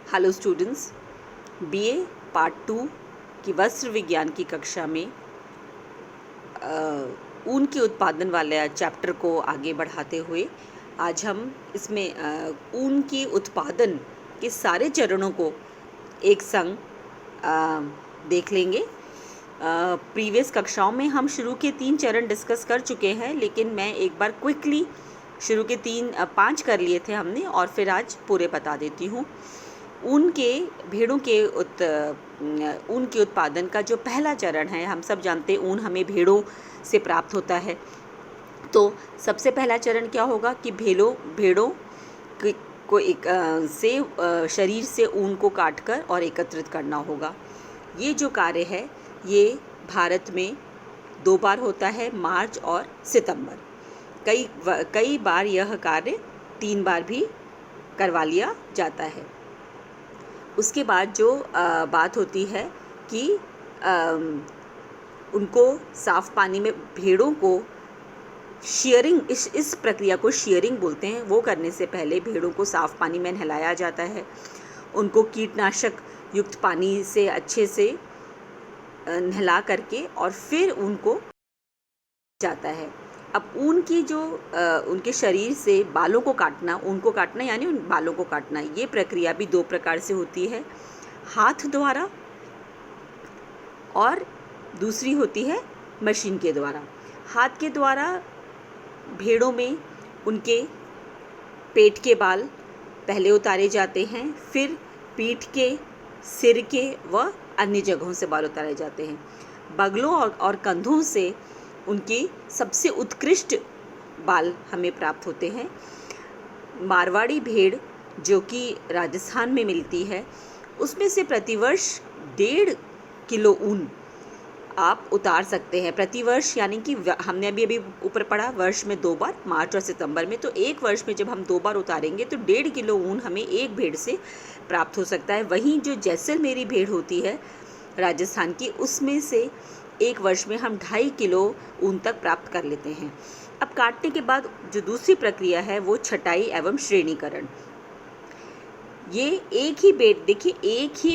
Hello students, BA part 2 की वस्त्र विज्ञान की कक्षा में ऊन के उत्पादन वाले चैप्टर को आगे बढ़ाते हुए आज हम इसमें ऊन के उत्पादन के सारे चरणों को एक संग देख लेंगे। प्रीवियस कक्षाओं में हम शुरू के 3 चरण डिस्कस कर चुके हैं, लेकिन मैं एक बार क्विकली शुरू के 5 कर लिए थे हमने और फिर आज पूरे बता देती हूँ। ऊन के उत्पादन का जो पहला चरण है, हम सब जानते हैं ऊन हमें भेड़ों से प्राप्त होता है। तो सबसे पहला चरण क्या होगा कि भेड़ों को शरीर से ऊन को काटकर और एकत्रित करना होगा। ये जो कार्य है ये भारत में 2 बार होता है, मार्च और सितंबर। कई बार यह कार्य 3 बार भी करवा लिया जाता है। उसके बाद जो बात होती है कि उनको साफ़ पानी में भेड़ों को शीयरिंग, इस प्रक्रिया को शीयरिंग बोलते हैं। वो करने से पहले भेड़ों को साफ़ पानी में नहलाया जाता है, उनको कीटनाशक युक्त पानी से अच्छे से नहला करके और फिर उनको जाता है। अब ऊन की जो उनके शरीर से बालों को काटना, ऊन को काटना यानी उन बालों को काटना, ये प्रक्रिया भी 2 प्रकार से होती है, हाथ द्वारा और दूसरी होती है मशीन के द्वारा। हाथ के द्वारा भेड़ों में उनके पेट के बाल पहले उतारे जाते हैं, फिर पीठ के, सिर के व अन्य जगहों से बाल उतारे जाते हैं। बगलों और कंधों से उनकी सबसे उत्कृष्ट बाल हमें प्राप्त होते हैं। मारवाड़ी भेड़ जो कि राजस्थान में मिलती है, उसमें से प्रतिवर्ष 1.5 किलो ऊन आप उतार सकते हैं प्रतिवर्ष, यानी कि हमने अभी ऊपर पढ़ा वर्ष में 2 बार, मार्च और सितंबर में। तो एक वर्ष में जब हम 2 बार उतारेंगे तो 1.5 किलो ऊन हमें एक भेड़ से प्राप्त हो सकता है। वहीं जो जैसलमेरी भेड़ होती है राजस्थान की, उसमें से एक वर्ष में हम 2.5 किलो ऊन तक प्राप्त कर लेते हैं। अब काटने के बाद जो दूसरी प्रक्रिया है वो छटाई एवं श्रेणीकरण। ये एक ही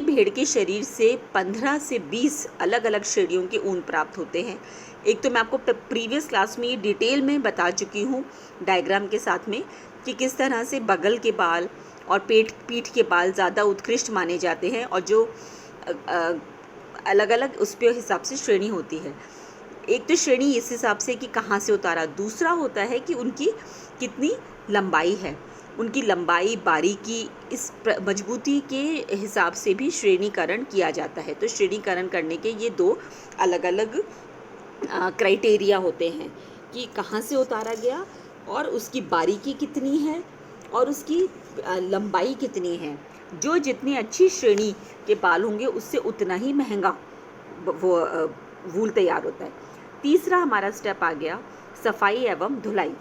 भेड़ के शरीर से 15 से 20 अलग अलग श्रेणियों के ऊन प्राप्त होते हैं। एक तो मैं आपको प्रीवियस क्लास में ये डिटेल में बता चुकी हूँ डायग्राम के साथ में कि किस तरह से बगल के बाल और पीठ के बाल ज़्यादा उत्कृष्ट माने जाते हैं और जो अलग अलग उस पे हिसाब से श्रेणी होती है। एक तो श्रेणी इस हिसाब से कि कहाँ से उतारा, दूसरा होता है कि उनकी कितनी लंबाई है, उनकी लंबाई, बारीकी, इस मजबूती के हिसाब से भी श्रेणीकरण किया जाता है। तो श्रेणीकरण करने के ये 2 अलग अलग क्राइटेरिया होते हैं कि कहाँ से उतारा गया और उसकी बारीकी कितनी है और उसकी लंबाई कितनी है। जो जितनी अच्छी श्रेणी के बाल होंगे उससे उतना ही महंगा वो वूल तैयार होता है। तीसरा हमारा स्टेप आ गया सफाई एवं धुलाई।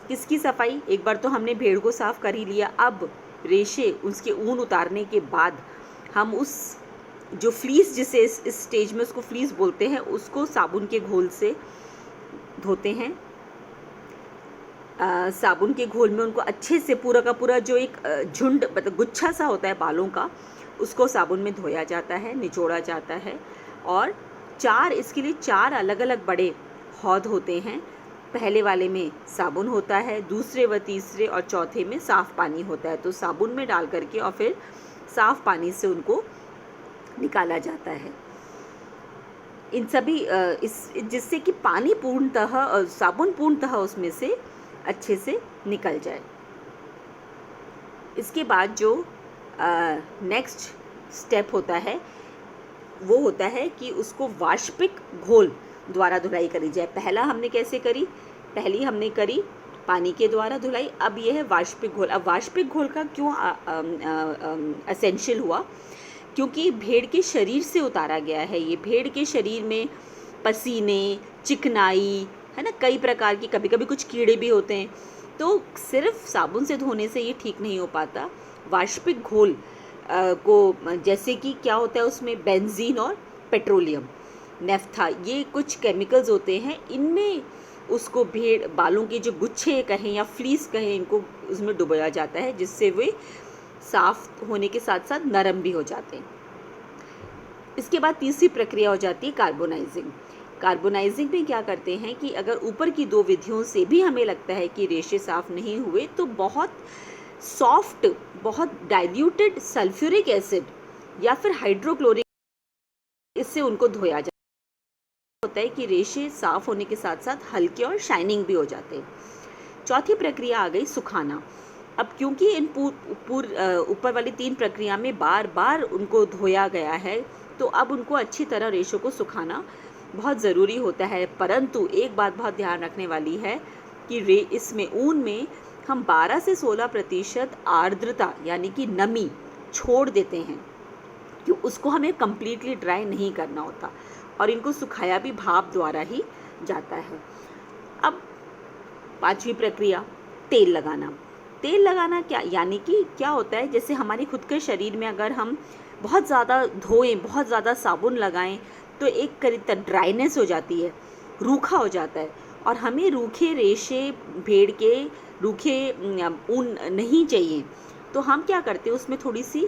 किसकी सफाई? एक बार तो हमने भेड़ को साफ कर ही लिया, अब रेशे, उसके ऊन उतारने के बाद हम उस जो फ्लीस, जिसे इस स्टेज में उसको फ्लीस बोलते हैं, उसको साबुन के घोल से धोते हैं। साबुन के घोल में उनको अच्छे से पूरा का पूरा जो एक झुंड, मतलब गुच्छा सा होता है बालों का, उसको साबुन में धोया जाता है, निचोड़ा जाता है। और इसके लिए 4 अलग अलग बड़े हौद होते हैं। पहले वाले में साबुन होता है, दूसरे व तीसरे और चौथे में साफ़ पानी होता है। तो साबुन में डाल करके और फिर साफ़ पानी से उनको निकाला जाता है। इन सभी जिससे कि पानी पूर्णतः, साबुन पूर्णतः उसमें से अच्छे से निकल जाए। इसके बाद जो नेक्स्ट स्टेप होता है वो होता है कि उसको वाष्पिक घोल द्वारा धुलाई करी जाए। पहला हमने कैसे करी? पहली हमने करी पानी के द्वारा धुलाई, अब यह है वाष्पिक घोल। अब वाष्पिक घोल का क्यों एसेंशियल हुआ? क्योंकि भेड़ के शरीर से उतारा गया है। ये भेड़ के शरीर में पसीने, चिकनाई है ना, कई प्रकार की, कभी कभी कुछ कीड़े भी होते हैं। तो सिर्फ साबुन से धोने से ये ठीक नहीं हो पाता। वाष्पिक घोल को, जैसे कि क्या होता है उसमें बेंजीन और पेट्रोलियम, नेफ्था, ये कुछ केमिकल्स होते हैं, इनमें उसको बालों के जो गुच्छे कहें या फ्लीस कहें, इनको उसमें डुबोया जाता है, जिससे वे साफ होने के साथ साथ नरम भी हो जाते हैं। इसके बाद तीसरी प्रक्रिया हो जाती है कार्बोनाइजिंग। कार्बोनाइजिंग में क्या करते हैं कि अगर ऊपर की दो विधियों से भी हमें लगता है कि रेशे साफ नहीं हुए, तो बहुत सॉफ्ट, बहुत डाइल्यूटेड सल्फ्यूरिक एसिड या फिर हाइड्रोक्लोरिक, इससे उनको धोया जाता होता है कि रेशे साफ होने के साथ साथ हल्के और शाइनिंग भी हो जाते हैं। चौथी प्रक्रिया आ गई सुखाना। अब क्योंकि इन ऊपर वाली 3 प्रक्रिया में बार बार उनको धोया गया है, तो अब उनको अच्छी तरह रेशों को सुखाना बहुत ज़रूरी होता है। परंतु एक बात बहुत ध्यान रखने वाली है कि इसमें ऊन में हम 12 से 16% आर्द्रता यानी कि नमी छोड़ देते हैं, कि उसको हमें कम्प्लीटली ड्राई नहीं करना होता, और इनको सुखाया भी भाप द्वारा ही जाता है। अब 5वीं प्रक्रिया, तेल लगाना। तेल लगाना क्या, यानी कि क्या होता है, जैसे हमारे खुद के शरीर में अगर हम बहुत ज़्यादा धोएं, बहुत ज़्यादा साबुन लगाएं, तो एक ड्राइनेस हो जाती है, रूखा हो जाता है, और हमें रूखे रेशे, भेड़ के रूखे ऊन नहीं चाहिए। तो हम क्या करते हैं, उसमें थोड़ी सी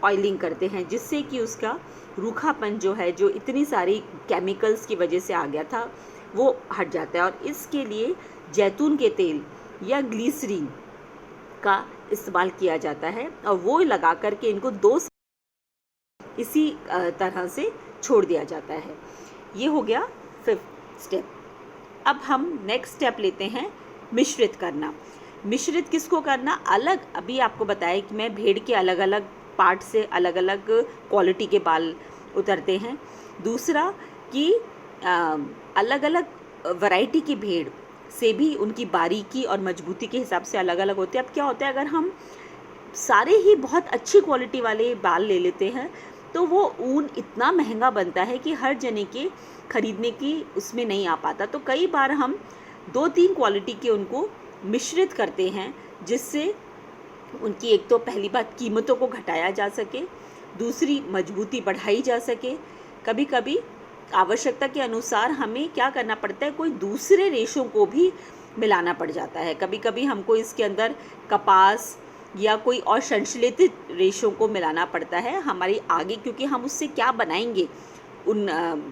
ऑयलिंग करते हैं, जिससे कि उसका रूखापन जो है, जो इतनी सारी केमिकल्स की वजह से आ गया था, वो हट जाता है। और इसके लिए जैतून के तेल या ग्लिसरीन का इस्तेमाल किया जाता है, और वो लगा करके इनको 2 इसी तरह से छोड़ दिया जाता है। ये हो गया 5th स्टेप। अब हम नेक्स्ट स्टेप लेते हैं, मिश्रित करना। मिश्रित किसको करना, अलग, अभी आपको बताया कि मैं भेड़ के अलग अलग पार्ट से अलग अलग क्वालिटी के बाल उतरते हैं। दूसरा कि अलग अलग वैरायटी की भेड़ से भी उनकी बारीकी और मजबूती के हिसाब से अलग अलग होते हैं। अब क्या होता है, अगर हम सारे ही बहुत अच्छी क्वालिटी वाले बाल ले लेते हैं, तो वो ऊन इतना महंगा बनता है कि हर जने के खरीदने की उसमें नहीं आ पाता। तो कई बार हम 2-3 क्वालिटी के उनको मिश्रित करते हैं, जिससे उनकी एक तो पहली बात कीमतों को घटाया जा सके, दूसरी मजबूती बढ़ाई जा सके। कभी कभी आवश्यकता के अनुसार हमें क्या करना पड़ता है, कोई दूसरे रेशों को भी मिलाना पड़ जाता है। कभी कभी हमको इसके अंदर कपास या कोई और संश्लेषित रेशों को मिलाना पड़ता है हमारी आगे, क्योंकि हम उससे क्या बनाएंगे, उन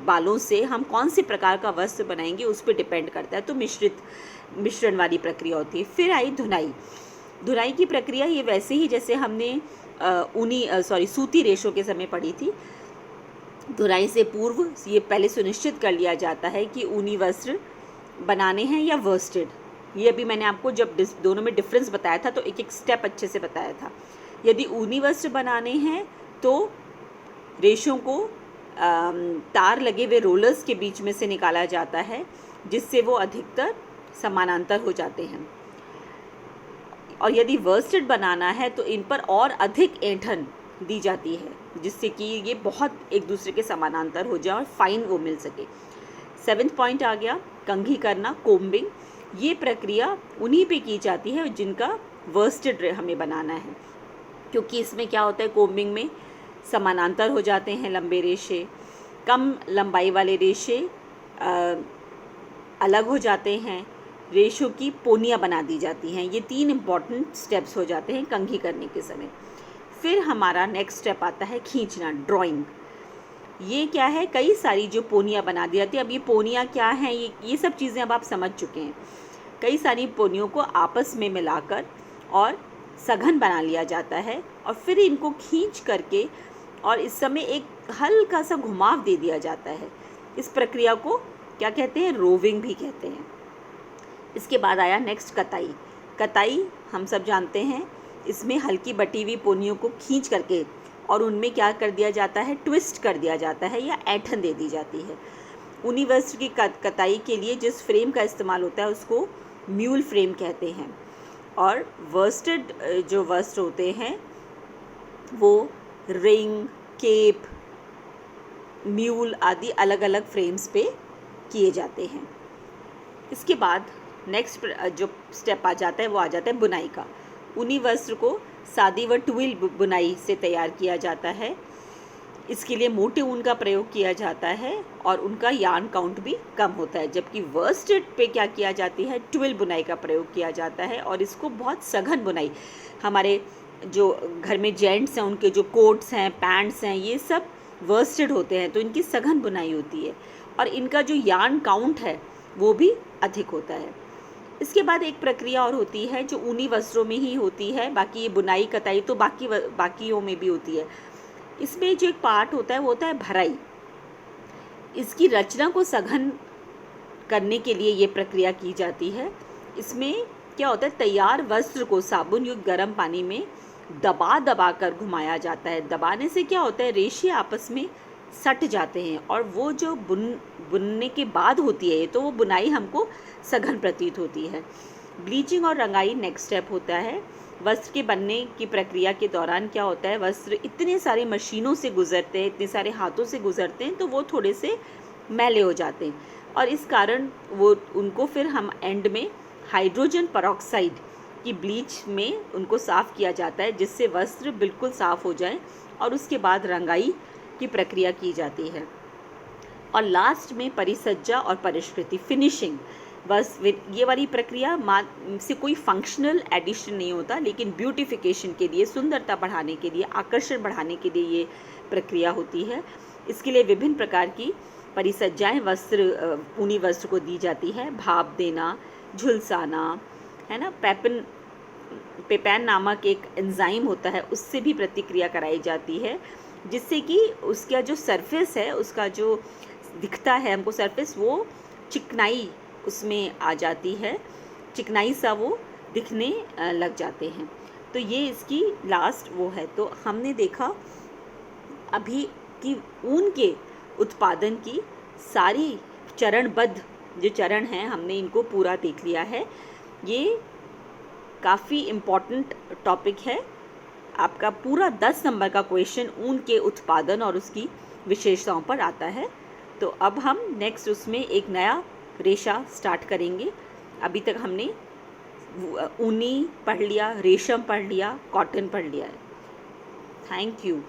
बालों से हम कौन से प्रकार का वस्त्र बनाएंगे, उस पर डिपेंड करता है। तो मिश्रण वाली प्रक्रिया होती है। फिर आई धुनाई। धुनाई की प्रक्रिया ये वैसे ही जैसे हमने सूती रेशों के समय पढ़ी थी। धुनाई से पूर्व ये पहले सुनिश्चित कर लिया जाता है कि ऊनी वस्त्र बनाने हैं या वर्स्टेड। ये अभी मैंने आपको जब दोनों में डिफरेंस बताया था, तो एक एक स्टेप अच्छे से बताया था। यदि ऊनी वस्त्र बनाने हैं तो रेशों को तार लगे हुए रोलर्स के बीच में से निकाला जाता है, जिससे वो अधिकतर समानांतर हो जाते हैं। और यदि वर्स्टेड बनाना है तो इन पर और अधिक ऐंठन दी जाती है, जिससे कि ये बहुत एक दूसरे के समानांतर हो जाए और फाइन वो मिल सके। 7th पॉइंट आ गया, कंघी करना, कोम्बिंग। ये प्रक्रिया उन्हीं पे की जाती है जिनका वर्स्टेड हमें बनाना है, क्योंकि इसमें क्या होता है, कोम्बिंग में समानांतर हो जाते हैं लंबे रेशे, कम लंबाई वाले रेशे अलग हो जाते हैं, रेशों की पोनियाँ बना दी जाती हैं। ये 3 इम्पॉर्टेंट स्टेप्स हो जाते हैं कंघी करने के समय। फिर हमारा नेक्स्ट स्टेप आता है खींचना, ड्राइंग। ये क्या है, कई सारी जो पोनियाँ बना दी जाती है। अब ये पोनियाँ क्या हैं, ये सब चीज़ें अब आप समझ चुके हैं। कई सारी पोनियों को आपस में मिलाकर और सघन बना लिया जाता है, और फिर इनको खींच करके और इस समय एक हल्का सा घुमाव दे दिया जाता है। इस प्रक्रिया को क्या कहते हैं, रोविंग भी कहते हैं। इसके बाद आया नेक्स्ट कताई। कताई हम सब जानते हैं, इसमें हल्की बटी हुई पोनियों को खींच करके और उनमें क्या कर दिया जाता है, ट्विस्ट कर दिया जाता है या ऐंठन दे दी जाती है। ऊनी वस्त्र की कताई के लिए जिस फ्रेम का इस्तेमाल होता है उसको म्यूल फ्रेम कहते हैं, और वर्स्टेड जो वस्त्र होते हैं वो रिंग, केप, म्यूल आदि अलग अलग फ्रेम्स पे किए जाते हैं। इसके बाद नेक्स्ट जो स्टेप आ जाता है वो आ जाता है बुनाई का। ऊनी वस्त्र को सादी व ट्विल बुनाई से तैयार किया जाता है। इसके लिए मोटे ऊन का प्रयोग किया जाता है और उनका यार्न काउंट भी कम होता है, जबकि वर्स्टेड पे क्या किया जाती है, ट्विल बुनाई का प्रयोग किया जाता है और इसको बहुत सघन बुनाई, हमारे जो घर में जेंट्स हैं उनके जो कोट्स हैं, पैंट्स हैं, ये सब वर्स्टेड होते हैं, तो इनकी सघन बुनाई होती है और इनका जो यार्न काउंट है वो भी अधिक होता है। इसके बाद एक प्रक्रिया और होती है जो ऊनी वस्त्रों में ही होती है, बाकी ये बुनाई कताई तो बाकियों में भी होती है। इसमें जो एक पार्ट होता है वो होता है भराई। इसकी रचना को सघन करने के लिए ये प्रक्रिया की जाती है। इसमें क्या होता है, तैयार वस्त्र को साबुन युक्त गर्म पानी में दबा कर घुमाया जाता है। दबाने से क्या होता है, रेशे आपस में सट जाते हैं और वो जो बुनने के बाद होती है तो वो बुनाई हमको सघन प्रतीत होती है। ब्लीचिंग और रंगाई नेक्स्ट स्टेप होता है। वस्त्र के बनने की प्रक्रिया के दौरान क्या होता है, वस्त्र इतने सारे मशीनों से गुजरते हैं, इतने सारे हाथों से गुजरते हैं, तो वो थोड़े से मैले हो जाते हैं और इस कारण वो उनको फिर हम एंड में हाइड्रोजन परऑक्साइड की ब्लीच में उनको साफ़ किया जाता है, जिससे वस्त्र बिल्कुल साफ़ हो जाए और उसके बाद रंगाई की प्रक्रिया की जाती है। और लास्ट में परिसज्जा और परिष्कृति, फिनिशिंग। बस ये वाली प्रक्रिया से कोई फंक्शनल एडिशन नहीं होता, लेकिन ब्यूटिफिकेशन के लिए, सुंदरता बढ़ाने के लिए, आकर्षण बढ़ाने के लिए ये प्रक्रिया होती है। इसके लिए विभिन्न प्रकार की परिसज्जाएं ऊनी वस्त्र को दी जाती है। भाप देना, झुलसाना, है ना, पेपैन नामक एक एंजाइम होता है, उससे भी प्रतिक्रिया कराई जाती है, जिससे कि उसका जो सरफेस है, उसका जो दिखता है हमको सरफेस, वो चिकनाई उसमें आ जाती है, चिकनाई सा वो दिखने लग जाते हैं। तो ये इसकी लास्ट वो है। तो हमने देखा अभी कि ऊन के उत्पादन की सारी चरणबद्ध जो चरण हैं, हमने इनको पूरा देख लिया है। ये काफ़ी इम्पॉर्टेंट टॉपिक है। आपका पूरा 10 नंबर का क्वेश्चन ऊन के उत्पादन और उसकी विशेषताओं पर आता है। तो अब हम नेक्स्ट उसमें एक नया रेशा स्टार्ट करेंगे। अभी तक हमने ऊनी पढ़ लिया, रेशम पढ़ लिया, कॉटन पढ़ लिया है। Thank you.